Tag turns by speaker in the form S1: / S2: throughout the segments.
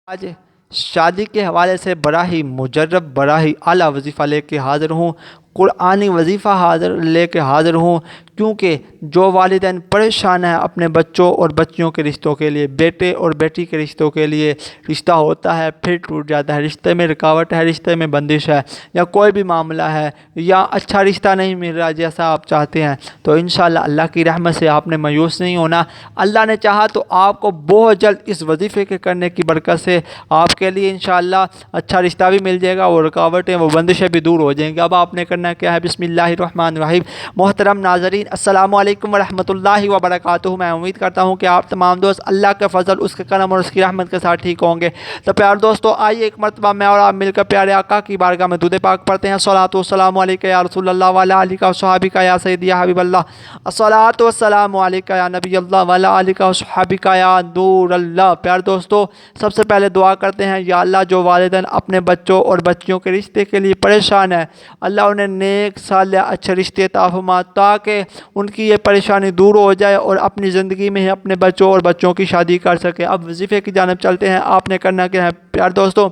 S1: آج شادی کے حوالے سے بڑا ہی مجرب بڑا ہی اعلیٰ وظیفہ لے کے حاضر ہوں، قرآنی وظیفہ لے کے حاضر ہوں، کیونکہ جو والدین پریشان ہیں اپنے بچوں اور بچیوں کے رشتوں کے لیے، بیٹے اور بیٹی کے رشتوں کے لیے، رشتہ ہوتا ہے پھر ٹوٹ جاتا ہے، رشتے میں رکاوٹ ہے، رشتے میں بندش ہے، یا کوئی بھی معاملہ ہے، یا اچھا رشتہ نہیں مل رہا جیسا آپ چاہتے ہیں، تو انشاءاللہ اللہ کی رحمت سے آپ نے مایوس نہیں ہونا۔ اللہ نے چاہا تو آپ کو بہت جلد اس وظیفے کے کرنے کی برکت سے آپ کے لیے انشاءاللہ اچھا رشتہ بھی مل جائے گا، وہ رکاوٹیں وہ بندشیں بھی دور ہو جائیں گی۔ اب آپ نے کرنا کیا ہے، بسم اللہ الرحمن الرحیم۔ محترم ناظرین، السلام علیکم ورحمۃ اللہ وبرکاتہ۔ میں امید کرتا ہوں کہ آپ تمام دوست اللہ کے فضل، اس کے کرم اور اس کی رحمت کے ساتھ ٹھیک ہوں گے۔ تو پیارے دوستو، آئیے ایک مرتبہ میں اور آپ مل کر پیارے آقا کی بارگاہ میں درود پاک پڑھتے ہیں۔ الصلاۃ والسلام علیک یا رسول اللہ وعلی آلک وصحبک یا سیدی یا حبیب اللہ۔ الصلاۃ والسلام علیک یا نبی اللہ وعلی آلک وصحبک یا نور اللہ۔ پیارے دوستو، سب سے پہلے دعا کرتے ہیں، یا اللہ جو والدین اپنے بچوں اور بچیوں کے رشتے کے لیے پریشان ہیں، اللہ انہیں نیک صالح اچھے رشتے عطا فرما تاکہ ان کی یہ پریشانی دور ہو جائے اور اپنی زندگی میں ہی اپنے بچوں اور بچوں کی شادی کر سکیں۔ اب وظیفے کی جانب چلتے ہیں۔ آپ نے کرنا کیا ہے پیارے دوستو،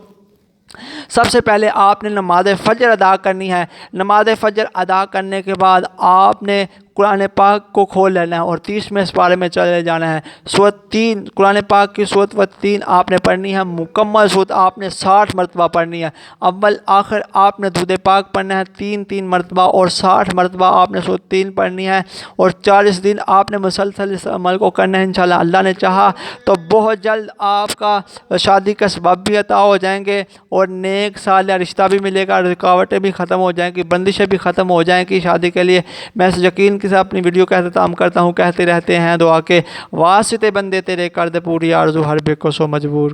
S1: سب سے پہلے آپ نے نماز فجر ادا کرنی ہے۔ نماز فجر ادا کرنے کے بعد آپ نے قرآن پاک کو کھول لینا ہے اور 30ویں سپارے میں چلے جانا ہے۔ سورۃ 3 قرآن پاک کی سورۃ 3 آپ نے پڑھنی ہے، مکمل سورۃ آپ نے 60 مرتبہ پڑھنی ہے۔ اول آخر آپ نے درود پاک پڑھنا ہے 3 مرتبہ، اور 60 مرتبہ آپ نے سورۃ 3 پڑھنی ہے، اور 40 دن آپ نے مسلسل اس عمل کو کرنا ہے۔ انشاءاللہ اللہ نے چاہا تو بہت جلد آپ کا شادی کا سبب بھی عطا ہو جائیں گے، اور نیک صالح رشتہ بھی ملے گا، رکاوٹیں بھی ختم ہو جائیں گی، بندشیں بھی ختم ہو جائیں گی شادی کے لیے۔ میں اس یقین کے ساتھ اپنی ویڈیو کا اختتام کرتا ہوں، کہتے رہتے ہیں دعا کے واسطے بندے تیرے کر دے پوری آرزو، ہر بے کو سو مجبور